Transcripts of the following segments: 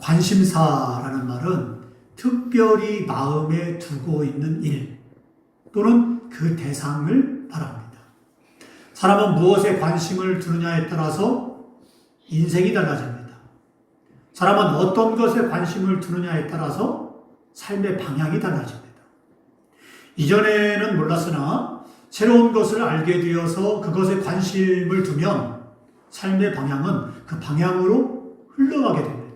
관심사라는 말은 특별히 마음에 두고 있는 일 또는 그 대상을 말합니다. 사람은 무엇에 관심을 두느냐에 따라서 인생이 달라집니다. 사람은 어떤 것에 관심을 두느냐에 따라서 삶의 방향이 달라집니다. 이전에는 몰랐으나 새로운 것을 알게 되어서 그것에 관심을 두면 삶의 방향은 그 방향으로 흘러가게 됩니다.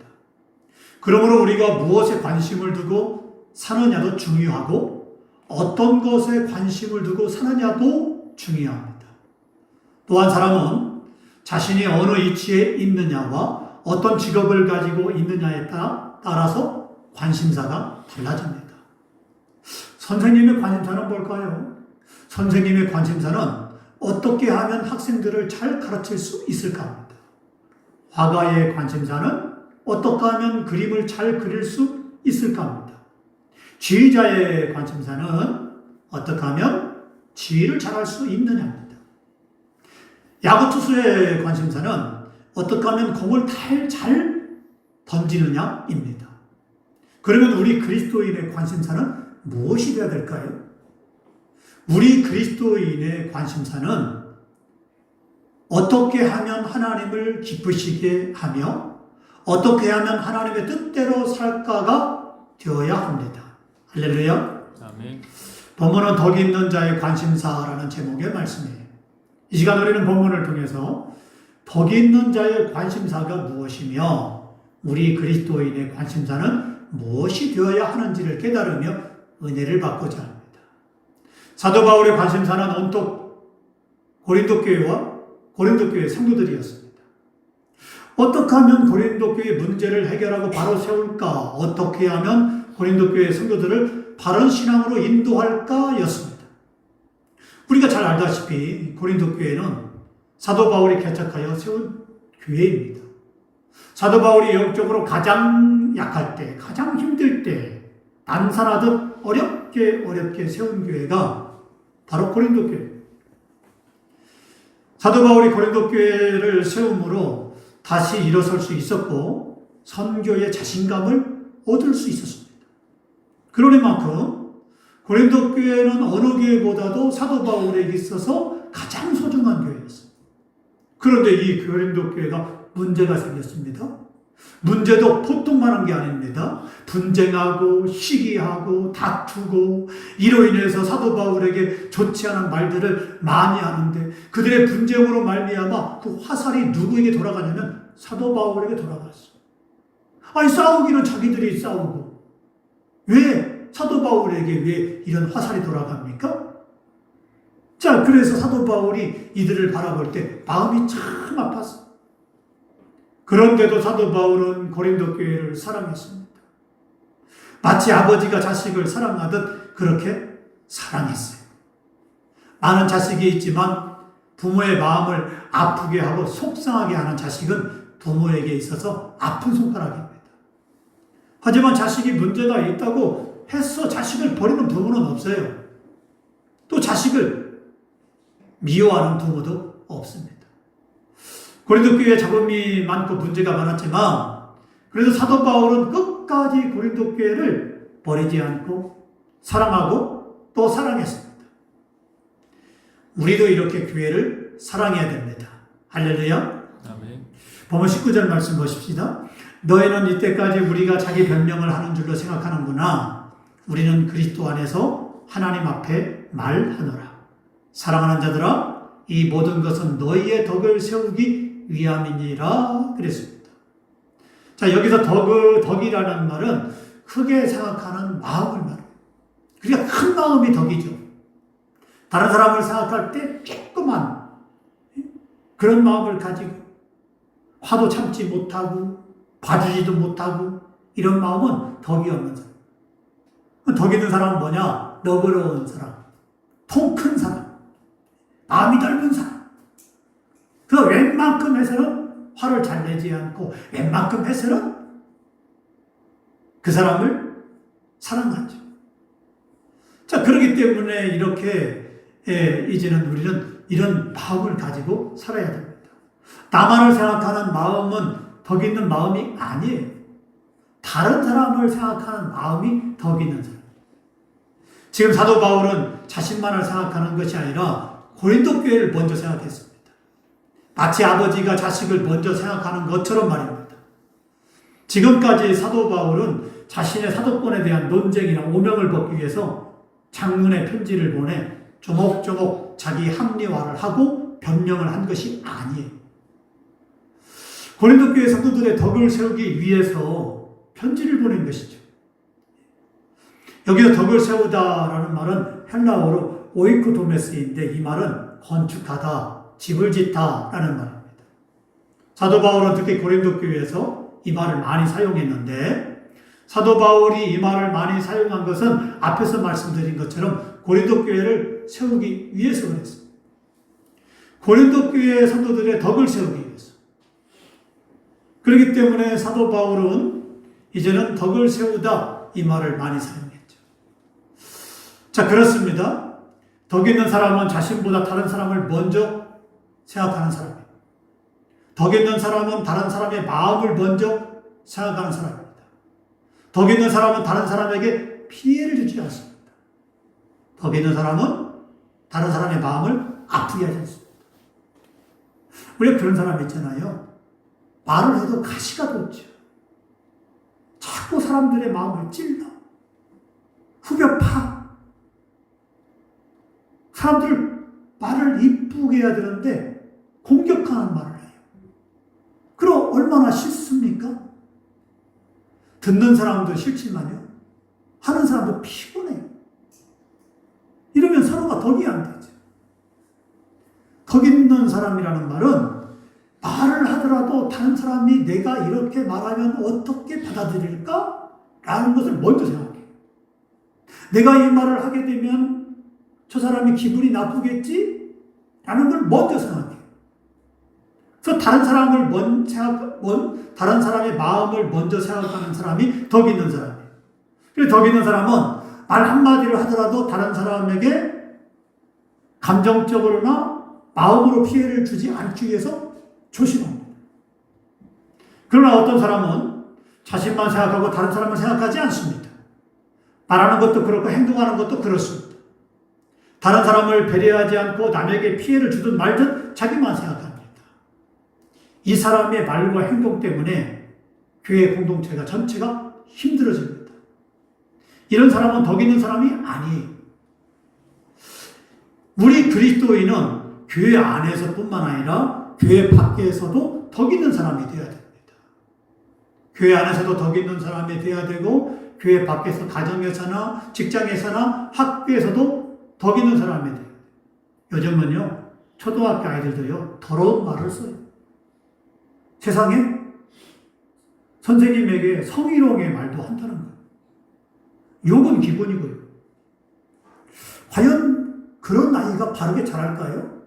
그러므로 우리가 무엇에 관심을 두고 사느냐도 중요하고 어떤 것에 관심을 두고 사느냐도 중요합니다. 또한 사람은 자신이 어느 위치에 있느냐와 어떤 직업을 가지고 있느냐에 따라서 관심사가 달라집니다. 선생님의 관심사는 뭘까요? 선생님의 관심사는 어떻게 하면 학생들을 잘 가르칠 수 있을까 합니다. 화가의 관심사는 어떻게 하면 그림을 잘 그릴 수 있을까 합니다. 지휘자의 관심사는 어떻게 하면 지휘를 잘할 수 있느냐입니다. 야구투수의 관심사는 어떻게 하면 공을 잘 던지느냐입니다. 그러면 우리 그리스도인의 관심사는 무엇이 되어야 될까요? 우리 그리스도인의 관심사는 어떻게 하면 하나님을 기쁘시게 하며 어떻게 하면 하나님의 뜻대로 살까가 되어야 합니다. 할렐루야. 아멘. 본문은 덕이 있는 자의 관심사라는 제목의 말씀이에요. 이 시간 우리는 본문을 통해서 덕이 있는 자의 관심사가 무엇이며 우리 그리스도인의 관심사는 무엇이 되어야 하는지를 깨달으며 은혜를 받고자 합니다. 사도 바울의 관심사는 온통 고린도 교회와 고린도 교회 성도들이었습니다. 어떻게 하면 고린도 교회 문제를 해결하고 바로 세울까? 어떻게 하면 고린도 교회 성도들을 바른 신앙으로 인도할까? 였습니다. 우리가 잘 알다시피 고린도 교회는 사도 바울이 개척하여 세운 교회입니다. 사도 바울이 영적으로 가장 약할 때, 가장 힘들 때, 난산하듯 어렵게 세운 교회가 바로 고린도 교회. 사도 바울이 고린도 교회를 세움으로 다시 일어설 수 있었고 선교의 자신감을 얻을 수 있었습니다. 그러니만큼 고린도 교회는 어느 교회보다도 사도 바울에게 있어서 가장 소중한 교회였습니다. 그런데 이 고린도 교회가 문제가 생겼습니다. 문제도 보통만한 게 아닙니다. 분쟁하고 시기하고 다투고 이로 인해서 사도 바울에게 좋지 않은 말들을 많이 하는데 그들의 분쟁으로 말미암아 그 화살이 누구에게 돌아가냐면 사도 바울에게 돌아갔어요. 아니 싸우기는 자기들이 싸우고 왜 사도 바울에게 왜 이런 화살이 돌아갑니까? 자, 그래서 사도 바울이 이들을 바라볼 때 마음이 참 아팠어요. 그런데도 사도 바울은 고린도 교회를 사랑했습니다. 마치 아버지가 자식을 사랑하듯 그렇게 사랑했어요. 많은 자식이 있지만 부모의 마음을 아프게 하고 속상하게 하는 자식은 부모에게 있어서 아픈 손가락입니다. 하지만 자식이 문제가 있다고 해서 자식을 버리는 부모는 없어요. 또 자식을 미워하는 부모도 없습니다. 고린도 교회에 잡음이 많고 문제가 많았지만 그래도 사도 바울은 끝까지 고린도 교회를 버리지 않고 사랑하고 또 사랑했습니다. 우리도 이렇게 교회를 사랑해야 됩니다. 할렐루야. 아멘. 본문 19절 말씀 보십시다. 너희는 이때까지 우리가 자기 변명을 하는 줄로 생각하는구나. 우리는 그리스도 안에서 하나님 앞에 말하노라. 사랑하는 자들아, 이 모든 것은 너희의 덕을 세우기 위함이니라 그랬습니다. 자, 여기서 덕이라는 말은 크게 생각하는 마음을 말해요. 그러니까 큰 마음이 덕이죠. 다른 사람을 생각할 때 조그만 그런 마음을 가지고 화도 참지 못하고 봐주지도 못하고 이런 마음은 덕이 없는 사람. 덕 있는 사람은 뭐냐? 너그러운 사람, 통 큰 사람, 마음이 넓은 사람. 그 웬만큼 해서는 화를 잘 내지 않고 웬만큼 해서는 그 사람을 사랑하죠. 자, 그렇기 때문에 이렇게 이제는 우리는 이런 마음을 가지고 살아야 됩니다. 나만을 생각하는 마음은 덕 있는 마음이 아니에요. 다른 사람을 생각하는 마음이 덕이 있는 사람. 지금 사도 바울은 자신만을 생각하는 것이 아니라 고린도 교회를 먼저 생각했습니다. 마치 아버지가 자식을 먼저 생각하는 것처럼 말입니다. 지금까지 사도 바울은 자신의 사도권에 대한 논쟁이나 오명을 벗기 위해서 장문의 편지를 보내 조목조목 자기 합리화를 하고 변명을 한 것이 아니에요. 고린도 교회 성도들의 덕을 세우기 위해서 편지를 보낸 것이죠. 여기서 덕을 세우다라는 말은 헬라어로 오이코도메스인데 이 말은 건축하다, 집을 짓다라는 말입니다. 사도 바울은 특히 고린도 교회에서 이 말을 많이 사용했는데 사도 바울이 이 말을 많이 사용한 것은 앞에서 말씀드린 것처럼 고린도 교회를 세우기 위해서 그랬습니다. 고린도 교회 성도들의 덕을 세우기 위해서. 그렇기 때문에 사도 바울은 이제는 덕을 세우다 이 말을 많이 사용했죠. 자, 그렇습니다. 덕 있는 사람은 자신보다 다른 사람을 먼저 생각하는 사람이에요. 덕 있는 사람은 다른 사람의 마음을 먼저 생각하는 사람입니다. 덕 있는 사람은 다른 사람에게 피해를 주지 않습니다. 덕 있는 사람은 다른 사람의 마음을 아프게 하지 않습니다. 우리가 그런 사람 있잖아요. 말을 해도 가시가 돋죠. 자꾸 사람들의 마음을 찔러. 후벼 파. 사람들 말을 이쁘게 해야 되는데 공격하는 말을 해요. 그럼 얼마나 싫습니까? 듣는 사람도 싫지만요. 하는 사람도 피곤해요. 이러면 서로가 덕이 안 되죠. 덕 있는 사람이라는 말은 말을 하더라도 다른 사람이 내가 이렇게 말하면 어떻게 받아들일까? 라는 것을 먼저 생각해요. 내가 이 말을 하게 되면 저 사람이 기분이 나쁘겠지? 라는 걸 먼저 생각해요. 그래서 다른 사람의 마음을 먼저 생각하는 사람이 덕 있는 사람이에요. 그래서 덕 있는 사람은 말 한마디를 하더라도 다른 사람에게 감정적으로나 마음으로 피해를 주지 않기 위해서 조심합니다. 그러나 어떤 사람은 자신만 생각하고 다른 사람을 생각하지 않습니다. 말하는 것도 그렇고 행동하는 것도 그렇습니다. 다른 사람을 배려하지 않고 남에게 피해를 주든 말든 자기만 생각합니다. 이 사람의 말과 행동 때문에 교회 공동체가 전체가 힘들어집니다. 이런 사람은 덕 있는 사람이 아니에요. 우리 그리스도인은 교회 안에서뿐만 아니라 교회 밖에서도 덕 있는 사람이 되어야 됩니다. 교회 안에서도 덕 있는 사람이 되어야 되고 교회 밖에서 가정에서나 직장에서나 학교에서도 덕 있는 사람이 돼요. 요즘은요, 초등학교 아이들도요, 더러운 말을 써요. 세상에 선생님에게 성희롱의 말도 한다는 거예요. 욕은 기본이고요. 과연 그런 아이가 바르게 자랄까요?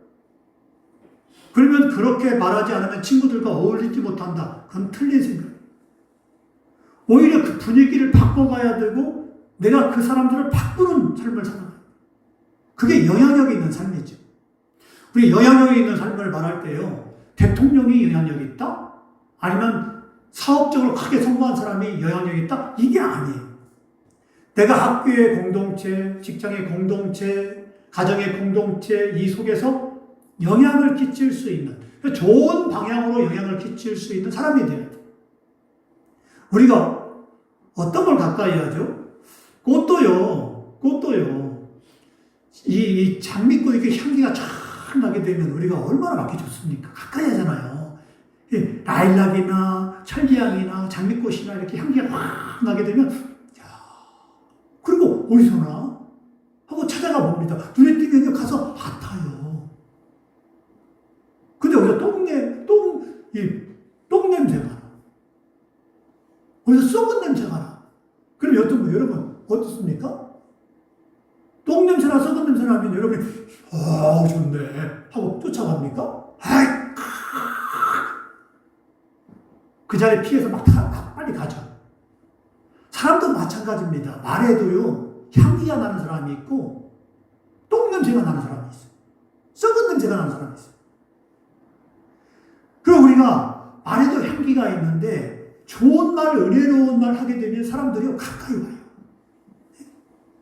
그러면 그렇게 말하지 않으면 친구들과 어울리지 못한다. 그건 틀린 생각이에요. 오히려 그 분위기를 바꿔가야 되고 내가 그 사람들을 바꾸는 삶을 살아가요. 그게 영향력이 있는 삶이죠. 우리 영향력이 있는 삶을 말할 때요. 대통령이 영향력이 있다? 아니면 사업적으로 크게 성공한 사람이 영향력이 있다? 이게 아니에요. 내가 학교의 공동체, 직장의 공동체, 가정의 공동체 이 속에서 영향을 끼칠 수 있는 좋은 방향으로 영향을 끼칠 수 있는 사람이 돼야 돼요. 우리가 어떤 걸 가까이 하죠? 꽃도요. 이 장미꽃 이렇게 향기가 쫙 나게 되면 우리가 얼마나 맡기 좋습니까? 가까이 하잖아요. 라일락이나 천리향이나 장미꽃이나 이렇게 향기가 확 나게 되면, 야, 그리고 어디서 나? 하고 찾아가 봅니다. 눈에 띄면 가서 같아요. 근데 어디서 똥 냄새가 나. 어디서 썩은 냄새가 나. 그럼 여러분, 어떻습니까? 똥 냄새나 썩은 냄새 나면 여러분이, 좋네. 하고 쫓아갑니까? 그 자리에 피해서 막 빨리 가죠. 사람도 마찬가지입니다. 말에도요, 향기가 나는 사람이 있고, 똥 냄새가 나는 사람이 있어요. 썩은 냄새가 나는 사람이 있어요. 그럼 우리가 말에도 향기가 있는데, 좋은 말, 은혜로운 말 하게 되면 사람들이 가까이 와요.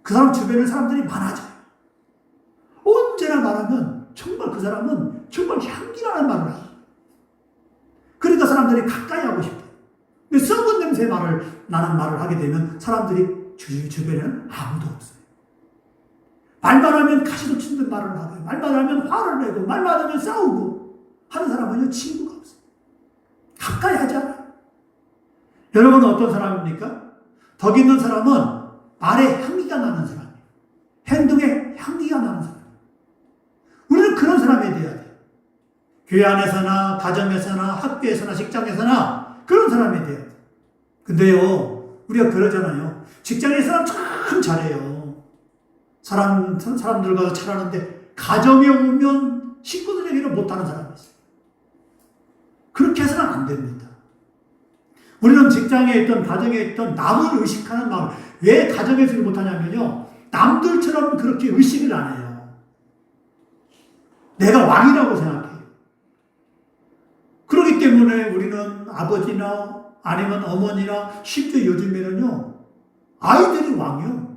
그 사람 주변에 사람들이 많아져요. 언제나 말하면 정말 그 사람은 정말 향기나는 말을 해요. 그러니까 사람들이 가까이 하고 싶어요. 근데 썩은 냄새 나는 말을 하게 되면 사람들이 주변에는 아무도 없어요. 말만 하면 가시도 치는 말을 하고, 말만 하면 화를 내고, 말만 하면 싸우고 하는 사람은요, 친구가 없어요. 가까이 하지 않아요. 여러분은 어떤 사람입니까? 덕 있는 사람은 말에 향기가 나는 사람이에요. 행동에 향기가 나는 사람이에요. 우리는 그런 사람이 되어야 돼요. 교회 안에서나 가정에서나 학교에서나 직장에서나 그런 사람이 돼야 돼요. 근데요, 우리가 그러잖아요. 직장에 사람 참 잘해요. 사람들과 잘하는데 가정에 오면 식구들에게는 못하는 사람이 있어요. 그렇게 해서는 안 됩니다. 우리는 직장에 있던 가정에 있던 남을 의식하는 마음. 왜 가정에서 못하냐면요, 남들처럼 그렇게 의식을 안 해요. 내가 왕이라고 생각해요. 그렇기 때문에 우리는 아버지나 아니면 어머니나 심지어 요즘에는요, 아이들이 왕이요.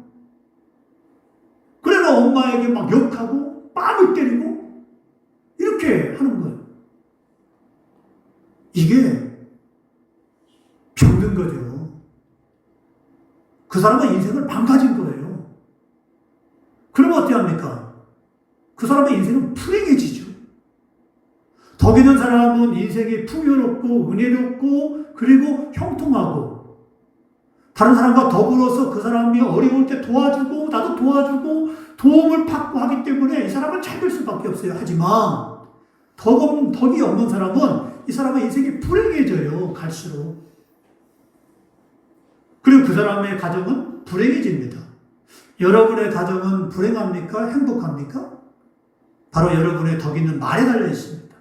그래서 엄마에게 막 욕하고 뺨을 때리고 이렇게 하는 거예요. 이게 병든 거죠. 그 사람의 인생을 망가진 거예요. 그러면 어떻게 합니까? 그 사람의 인생은 불행해지죠. 덕 있는 사람은 인생이 풍요롭고 은혜롭고 그리고 형통하고 다른 사람과 더불어서 그 사람이 어려울 때 도와주고 나도 도와주고 도움을 받고 하기 때문에 이 사람은 잘 될 수밖에 없어요. 하지만 덕이 없는 사람은 이 사람의 인생이 불행해져요. 갈수록. 그리고 그 사람의 가정은 불행해집니다. 여러분의 가정은 불행합니까? 행복합니까? 바로 여러분의 덕 있는 말에 달려 있습니다.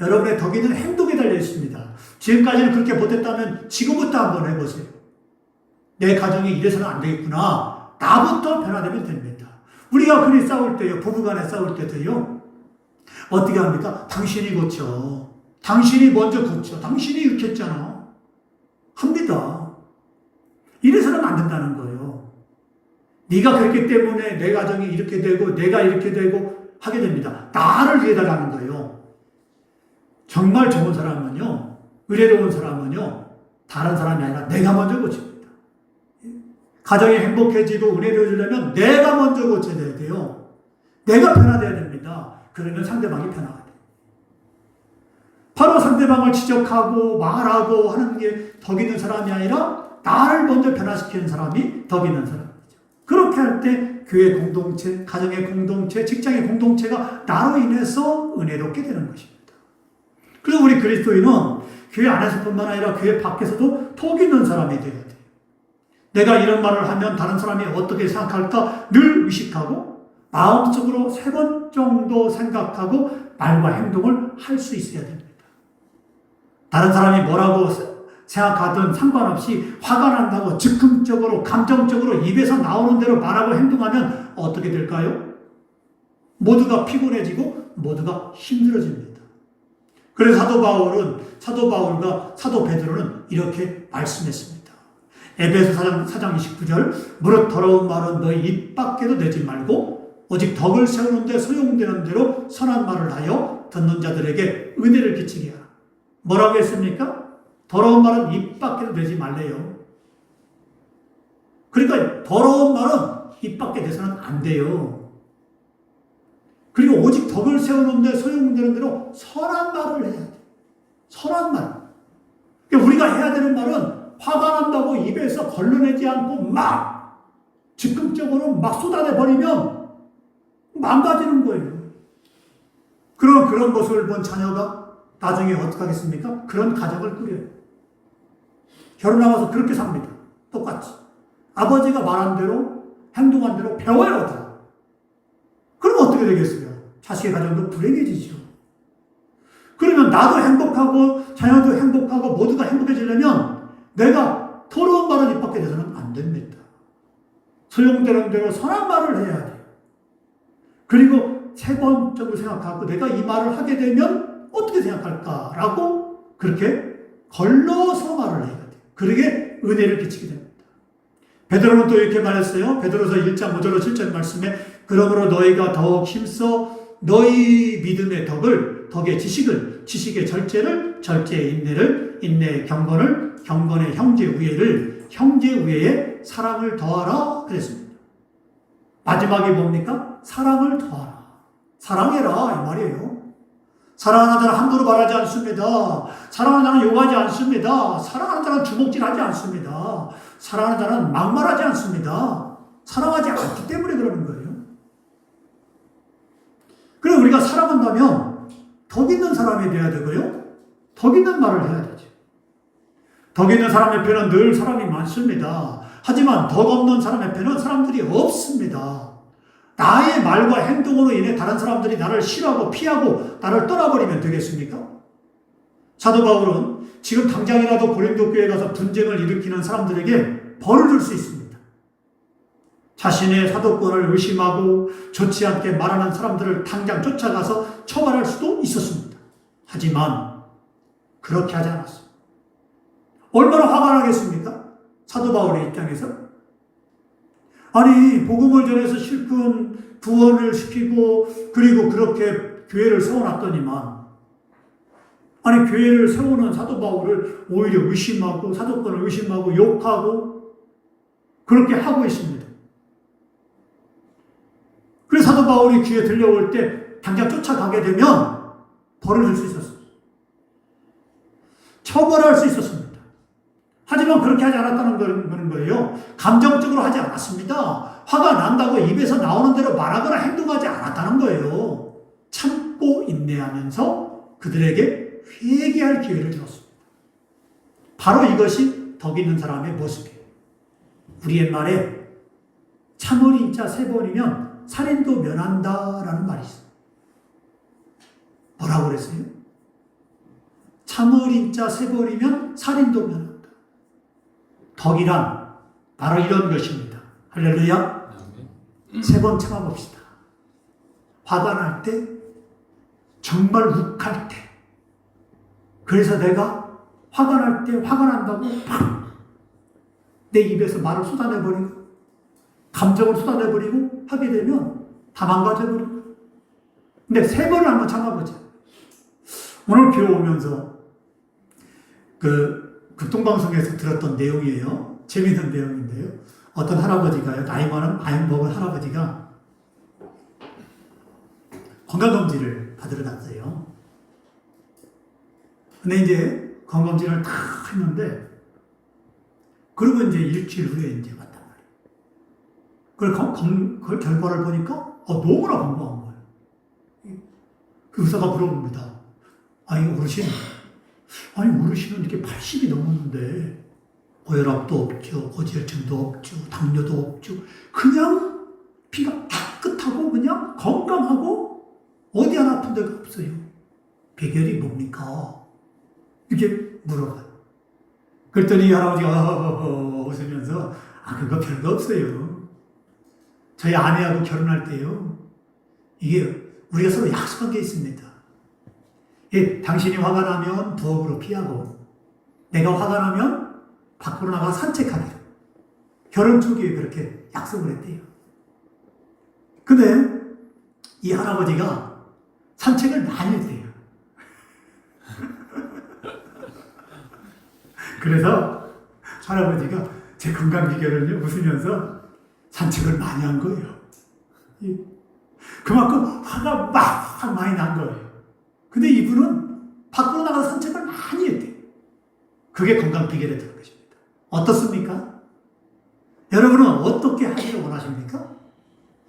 여러분의 덕 있는 행동에 달려 있습니다. 지금까지는 그렇게 못했다면 지금부터 한번 해보세요. 내 가정이 이래서는 안 되겠구나. 나부터 변화되면 됩니다. 우리가 흔히 싸울 때요, 부부간에 싸울 때도요, 어떻게 합니까? 당신이 고쳐. 당신이 먼저 고쳐. 당신이 이렇게 했잖아. 합니다. 이래서는 안 된다는 거예요. 네가 그랬기 때문에 내 가정이 이렇게 되고 내가 이렇게 되고 하게 됩니다. 나를 위해달라는 거예요. 정말 좋은 사람은요, 의뢰로운 사람은요, 다른 사람이 아니라 내가 먼저 고칩니다. 가정이 행복해지고 은혜로워지려면 내가 먼저 고쳐야 돼요. 내가 변화돼야 됩니다. 그러면 상대방이 변화가 돼요. 바로 상대방을 지적하고 말하고 하는 게 덕 있는 사람이 아니라 나를 먼저 변화시키는 사람이 덕 있는 사람이죠. 그렇게 할 때 교회 공동체, 가정의 공동체, 직장의 공동체가 나로 인해서 은혜롭게 되는 것입니다. 그래서 우리 그리스도인은 교회 안에서뿐만 아니라 교회 밖에서도 덕 있는 사람이 되어야 돼요. 내가 이런 말을 하면 다른 사람이 어떻게 생각할까 늘 의식하고 마음속으로 3번 정도 생각하고 말과 행동을 할 수 있어야 됩니다. 다른 사람이 뭐라고 생각하든 상관없이 화가 난다고 즉흥적으로 감정적으로 입에서 나오는 대로 말하고 행동하면 어떻게 될까요? 모두가 피곤해지고 모두가 힘들어집니다. 그래서 사도 바울과 사도 베드로는 이렇게 말씀했습니다. 에베소 4장 29절, 무릇 더러운 말은 너희 입 밖에도 내지 말고 오직 덕을 세우는 데 소용되는 대로 선한 말을 하여 듣는 자들에게 은혜를 끼치게 하라. 뭐라고 했습니까? 더러운 말은 입 밖에도 내지 말래요. 그러니까 더러운 말은 입 밖에 내서는 안 돼요. 그리고 오직 덕을 세우는 데 소용되는 대로 선한 말을 해야 돼요. 선한 말. 그러니까 우리가 해야 되는 말은 화가 난다고 입에서 걸러내지 않고 막 즉흥적으로 막 쏟아내버리면 망가지는 거예요. 그런 모습을 본 자녀가 나중에 어떻게 하겠습니까? 그런 가정을 꾸려요. 결혼하면서 그렇게 삽니다. 똑같이. 아버지가 말한 대로, 행동한 대로 배워요, 다. 그럼 어떻게 되겠어요? 자식의 가정도 불행해지죠. 그러면 나도 행복하고, 자녀도 행복하고, 모두가 행복해지려면 내가 더러운 말을 입 밖에 내서는 안 됩니다. 소용되는 대로 선한 말을 해야 돼요. 그리고 3번적으로 생각하고 내가 이 말을 하게 되면 어떻게 생각할까라고 그렇게 걸러서 말을 해야 돼요. 그러게 은혜를 끼치게 됩니다. 베드로는 또 이렇게 말했어요. 베드로서 1장 5절로 7절 말씀에 그러므로 너희가 더욱 힘써 너희 믿음의 덕의 지식을, 지식의 절제를, 절제의 인내를, 인내의 경건을, 경건의 형제 우애를, 형제 우애에 사랑을 더하라 그랬습니다. 마지막이 뭡니까? 사랑을 더하라. 사랑해라 이 말이에요. 사랑하는 자는 함부로 말하지 않습니다. 사랑하는 자는 욕하지 않습니다. 사랑하는 자는 주먹질하지 않습니다. 사랑하는 자는 막말하지 않습니다. 사랑하지 않기 때문에 그러는 거예요. 그래 우리가 사랑한다면 덕 있는 사람이 되어야 되고요. 덕 있는 말을 해야 되죠. 덕 있는 사람 옆에는 늘 사람이 많습니다. 하지만 덕 없는 사람 옆에는 사람들이 없습니다. 나의 말과 행동으로 인해 다른 사람들이 나를 싫어하고 피하고 나를 떠나버리면 되겠습니까? 사도 바울은 지금 당장이라도 고린도 교회에 가서 분쟁을 일으키는 사람들에게 벌을 줄 수 있습니다. 자신의 사도권을 의심하고 좋지 않게 말하는 사람들을 당장 쫓아가서 처벌할 수도 있었습니다. 하지만 그렇게 하지 않았습니다. 얼마나 화가 나겠습니까? 사도 바울의 입장에서. 아니 복음을 전해서 실컷 구원을 시키고 그리고 그렇게 교회를 세워놨더니만 아니 교회를 세우는 사도 바울을 오히려 의심하고 사도권을 의심하고 욕하고 그렇게 하고 있습니다. 그래서 사도 바울이 귀에 들려올 때 당장 쫓아가게 되면 벌을 줄 수 있었습니다. 처벌할 수 있었습니다. 하지만 그렇게 하지 않았다는 거예요. 감정적으로 하지 않았습니다. 화가 난다고 입에서 나오는 대로 말하거나 행동하지 않았다는 거예요. 참고 인내하면서 그들에게 회개할 기회를 주었습니다. 바로 이것이 덕 있는 사람의 모습이에요. 우리 옛말에 참을 인자 3번이면 살인도 면한다라는 말이 있어요. 뭐라고 그랬어요? 참을 인자 3번이면 살인도 면한다. 덕이란 바로 이런 것입니다. 할렐루야. 3번 참아봅시다. 화가 날 때, 정말 욱할 때. 그래서 내가 화가 날 때, 화가 난다고 팍! 내 입에서 말을 쏟아내버리고, 감정을 쏟아내버리고 하게 되면 다 망가져버립니다. 근데 3번을 한번 참아보자. 오늘 교회 오면서 극동방송에서 들었던 내용이에요. 재미있는 내용인데요. 어떤 할아버지가요, 나이 먹은 할아버지가 건강검진을 받으러 갔어요. 근데 이제 건강검진을 다 했는데, 그리고 이제 일주일 후에 이제 왔단 말이에요. 그 결과를 보니까, 너무나 건강한 거예요. 그 의사가 물어봅니다. 아니, 어르신은 이렇게 80이 넘었는데, 고혈압도 없죠, 고지혈증도 없죠, 당뇨도 없죠. 그냥 피가 깨끗하고 그냥 건강하고 어디 안 아픈 데가 없어요. 비결이 뭡니까? 이렇게 물어봐요. 그랬더니 할아버지가 웃으면서 그거 별거 없어요. 저희 아내하고 결혼할 때요. 이게 우리가 서로 약속한 게 있습니다. 당신이 화가 나면 부엌으로 피하고 내가 화가 나면 밖으로 나가 산책하기로. 결혼 초기에 그렇게 약속을 했대요. 근데 이 할아버지가 산책을 많이 했대요. 그래서 할아버지가 제 건강 비결을 웃으면서 산책을 많이 한 거예요. 그만큼 화가 막 많이 난 거예요. 근데 이분은 밖으로 나가서 산책을 많이 했대요. 그게 건강 비결이었던 것입니다. 어떻습니까? 여러분은 어떻게 하기를 원하십니까?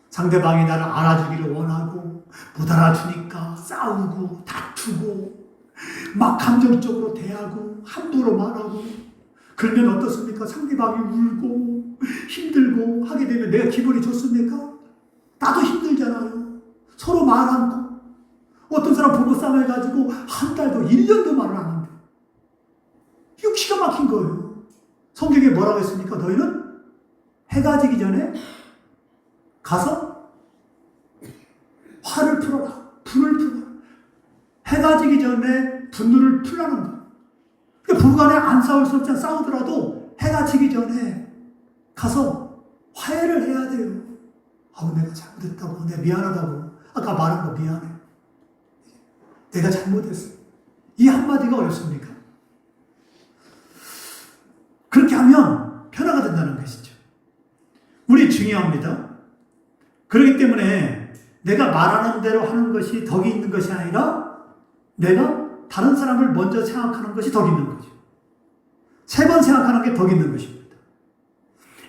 상대방이 나를 알아주기를 원하고 못 알아주니까 싸우고 다투고 막 감정적으로 대하고 함부로 말하고 그러면 어떻습니까? 상대방이 울고 힘들고 하게 되면 내가 기분이 좋습니까? 나도 힘들잖아요. 서로 말 않고 어떤 사람 부부싸움해가지고 한 달도 1년도 말을 안 한대. 이거 기가 막힌 거예요. 성경에 뭐라고 했습니까? 너희는 해가 지기 전에 가서 화를 풀어라. 불을 풀어라. 해가 지기 전에 분노를 풀라는 거예요. 부부간에 안 싸울 수 없잖아. 싸우더라도 해가 지기 전에 가서 화해를 해야 돼요. 내가 잘못했다고, 내가 미안하다고, 아까 말한 거 미안해, 내가 잘못했어. 이 한마디가 어렵습니까? 그렇게 하면 변화가 된다는 것이죠. 우리 중요합니다. 그렇기 때문에 내가 말하는 대로 하는 것이 덕이 있는 것이 아니라 내가 다른 사람을 먼저 생각하는 것이 덕이 있는 거죠. 세 번 생각하는 게 덕이 있는 것입니다.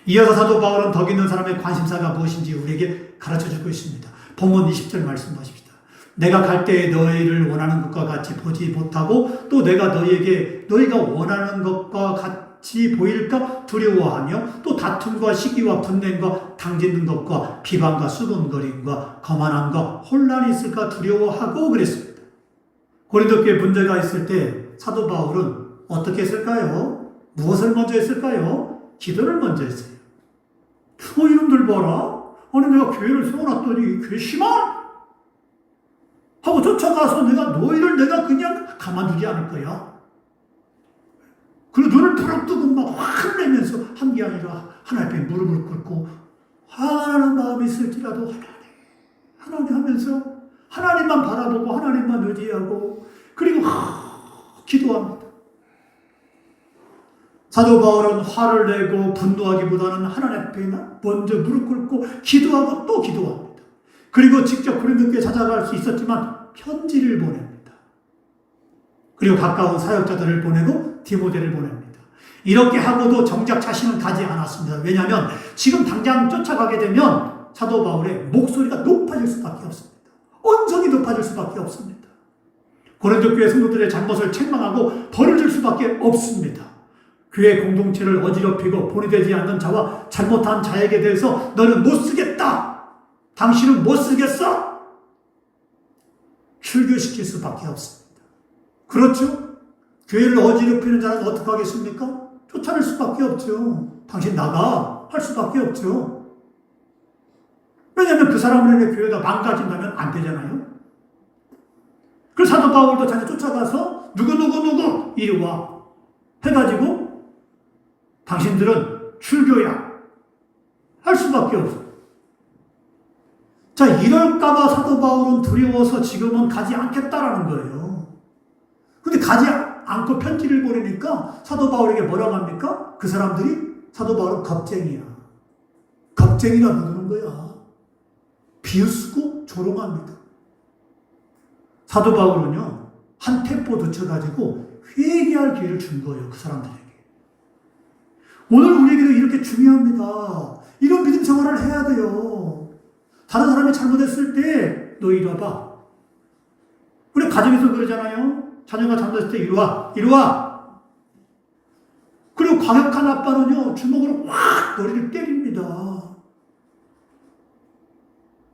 이어서 사도 바울은 덕 있는 사람의 관심사가 무엇인지 우리에게 가르쳐주고 있습니다. 본문 20절 말씀 보십시다. 내가 갈 때에 너희를 원하는 것과 같이 보지 못하고 또 내가 너희에게 너희가 원하는 것과 같이 보일까 두려워하며 또 다툼과 시기와 분냄과 당짓는 것과 비방과 수군거림과 거만함과 혼란이 있을까 두려워하고 그랬습니다. 고린도 교회에 문제가 있을 때 사도 바울은 어떻게 했을까요? 무엇을 먼저 했을까요? 기도를 먼저 했어요. 이놈들 봐라. 아니 내가 교회를 세워놨더니 괘씸한 하고 쫓아가서 너희를 그냥 가만두지 않을 거야. 그리고 눈을 부릅 뜨고 막 화를 내면서 한 게 아니라 하나님 앞에 무릎을 꿇고 화나는 마음이 있을지라도 하나님 하면서 하나님만 바라보고 하나님만 의지하고 그리고 기도합니다. 사도 바울은 화를 내고 분노하기보다는 하나님 앞에 먼저 무릎 꿇고 기도하고 또 기도합니다. 그리고 직접 고린도교에 찾아갈 수 있었지만 편지를 보냅니다. 그리고 가까운 사역자들을 보내고 디모데를 보냅니다. 이렇게 하고도 정작 자신은 가지 않았습니다. 왜냐하면 지금 당장 쫓아가게 되면 사도 바울의 목소리가 높아질 수밖에 없습니다. 언성이 높아질 수밖에 없습니다. 고린도 교회 성도들의 잘못을 책망하고 벌을 줄 수밖에 없습니다. 교회 공동체를 어지럽히고 본이 되지 않는 자와 잘못한 자에게 대해서 너는 못 쓰겠다. 당신은 못 쓰겠어. 출교시킬 수밖에 없습니다. 그렇죠? 교회를 어지럽히는 자는 어떻게 하겠습니까? 쫓아낼 수밖에 없죠. 당신 나가 할 수밖에 없죠. 왜냐하면 그 사람들에게 교회가 망가진다면 안 되잖아요. 그래서 사도 바울도 자기 쫓아가서 누구 이리 와 해가지고 당신들은 출교야 할 수밖에 없어. 자, 이럴까봐 사도 바울은 두려워서 지금은 가지 않겠다라는 거예요. 근데 가지 않고 편지를 보내니까 사도 바울에게 뭐라고 합니까? 그 사람들이 사도 바울은 겁쟁이야. 겁쟁이라 부르는 거야. 비웃고 조롱합니다. 사도 바울은요, 한 템포 늦춰가지고 회개할 기회를 준 거예요. 그 사람들에게. 오늘 우리에게도 이렇게 중요합니다. 이런 믿음 생활을 해야 돼요. 다른 사람이 잘못했을 때 너 이리 와봐. 우리 가정에서 그러잖아요. 자녀가 잘못했을 때 이리 와. 그리고 과격한 아빠는요, 주먹으로 확 머리를 때립니다.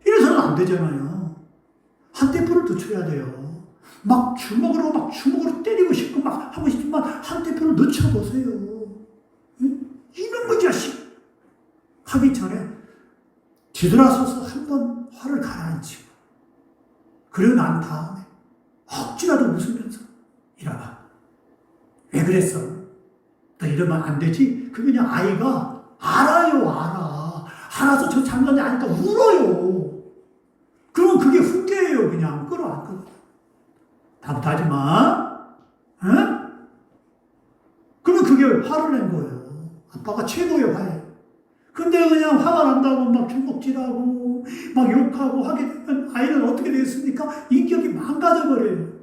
이래서는 안 되잖아요. 한 템포를 늦춰야 돼요. 막 주먹으로 때리고 싶고 막 하고 싶지만 한 템포를 늦춰보세요. 이놈의 자식 하기 전에 뒤돌아서서 한번 화를 가라앉히고 그리고 난 다음에 억지라도 웃으면서 이러봐. 왜 그랬어? 너 이러면 안 되지? 그냥 아이가 알아서 저 장난이 아니까 울어요. 그러면 그게 훈계예요. 그냥 끌어안고 다부터 하지 마. 응? 그러면 그게 화를 낸 거예요. 아빠가 최고의 화해. 근데 그냥 화가 난다고 막 주먹질하고 막 욕하고 하게 되면 아이는 어떻게 되겠습니까? 인격이 망가져버려요.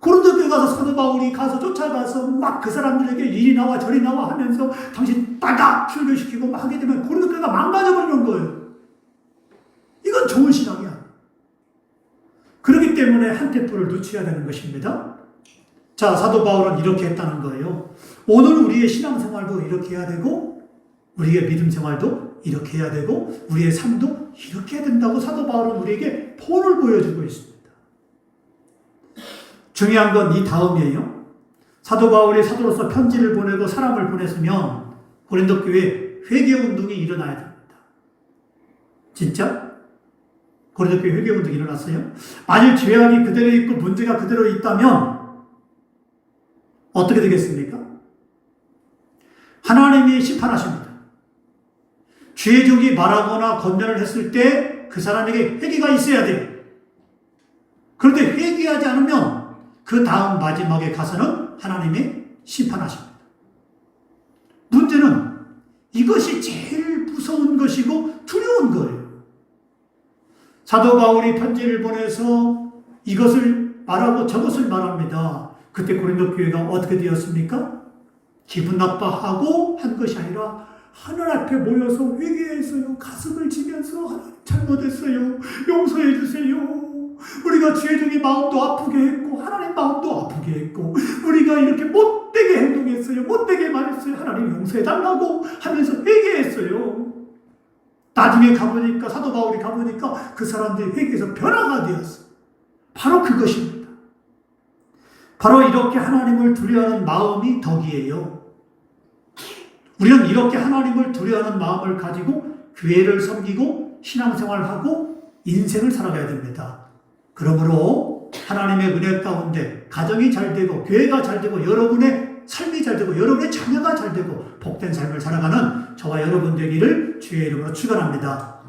고린도 교회 가서 사도 바울이 가서 쫓아가서 막 그 사람들에게 이리 나와 저리 나와 하면서 당신 따닥 출교시키고 막 하게 되면 고린도 교회가 망가져버리는 거예요. 이건 좋은 신앙이야. 그렇기 때문에 한 템포를 늦춰야 되는 것입니다. 자, 사도 바울은 이렇게 했다는 거예요. 오늘 우리의 신앙생활도 이렇게 해야 되고 우리의 믿음 생활도 이렇게 해야 되고 우리의 삶도 이렇게 해야 된다고 사도 바울은 우리에게 본을 보여주고 있습니다. 중요한 건 이 다음이에요. 사도 바울이 사도로서 편지를 보내고 사람을 보냈으면 고린도 교회에 회개운동이 일어나야 됩니다. 진짜? 고린도 교회 회개운동이 일어났어요? 만일 죄악이 그대로 있고 문제가 그대로 있다면 어떻게 되겠습니까? 하나님이 심판하십니다. 주의 종이 말하거나 권면을 했을 때 그 사람에게 회개가 있어야 돼요. 그런데 회개하지 않으면 그 다음 마지막에 가서는 하나님이 심판하십니다. 문제는 이것이 제일 무서운 것이고 두려운 거예요. 사도 바울이 편지를 보내서 이것을 말하고 저것을 말합니다. 그때 고린도 교회가 어떻게 되었습니까? 기분 나빠하고 한 것이 아니라 하늘 앞에 모여서 회개했어요. 가슴을 치면서 하나님 잘못했어요. 용서해 주세요. 우리가 주의 종의 마음도 아프게 했고 하나님 마음도 아프게 했고 우리가 이렇게 못되게 행동했어요. 못되게 말했어요. 하나님 용서해 달라고 하면서 회개했어요. 나중에 가보니까 사도 바울이 가보니까 그 사람들이 회개해서 변화가 되었어요. 바로 그것입니다. 바로 이렇게 하나님을 두려워하는 마음이 덕이에요. 우리는 이렇게 하나님을 두려워하는 마음을 가지고 교회를 섬기고 신앙생활하고 인생을 살아가야 됩니다. 그러므로 하나님의 은혜 가운데 가정이 잘 되고 교회가 잘 되고 여러분의 삶이 잘 되고 여러분의 자녀가 잘 되고 복된 삶을 살아가는 저와 여러분 되기를 주의 이름으로 축원합니다.